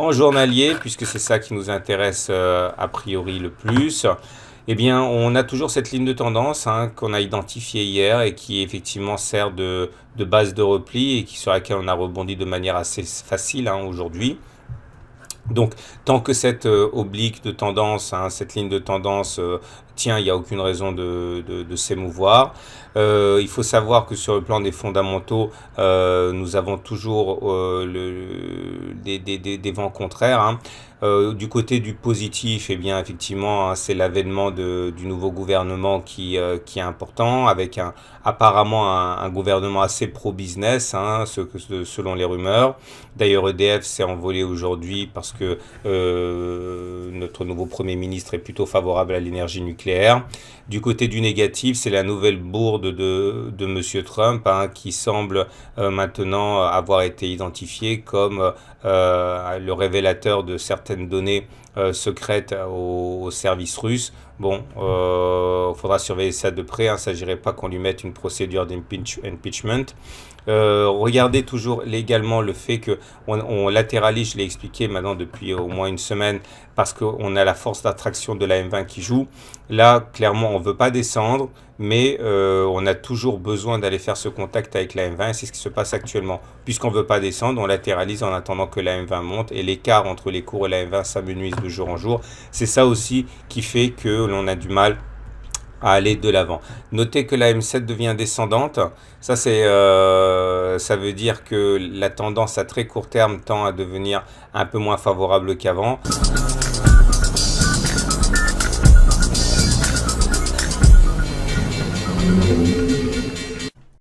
En journalier, puisque c'est ça qui nous intéresse a priori le plus, eh bien, on a toujours cette ligne de tendance qu'on a identifiée hier et qui effectivement sert de base de repli et sur laquelle on a rebondi de manière assez facile aujourd'hui. Donc, tant que cette oblique de tendance, cette ligne de tendance tient, il n'y a aucune raison de s'émouvoir. Il faut savoir que sur le plan des fondamentaux, nous avons toujours des vents contraires. Du côté du positif, eh bien, effectivement, c'est l'avènement du nouveau gouvernement qui est important, avec apparemment un gouvernement assez pro-business, selon les rumeurs. D'ailleurs, EDF s'est envolé aujourd'hui parce que notre nouveau Premier ministre est plutôt favorable à l'énergie nucléaire. Du côté du négatif, c'est la nouvelle bourde de Monsieur Trump qui semble maintenant avoir été identifié comme le révélateur de certaines données secrètes au service russe. Bon, faudra surveiller ça de près. Il ne s'agirait pas qu'on lui mette une procédure d'impeachment. Regardez toujours également le fait que on latéralise, je l'ai expliqué maintenant depuis au moins une semaine, parce qu'on a la force d'attraction de la M20 qui joue. Là, clairement, on ne veut pas descendre, mais on a toujours besoin d'aller faire ce contact avec la M20, et c'est ce qui se passe actuellement. Puisqu'on ne veut pas descendre, on latéralise en attendant que la M20 monte, et l'écart entre les cours et la M20 s'amenuise de jour en jour. C'est ça aussi qui fait que l'on a du mal à aller de l'avant. Notez que la M7 devient descendante. Ça, ça veut dire que la tendance à très court terme tend à devenir un peu moins favorable qu'avant.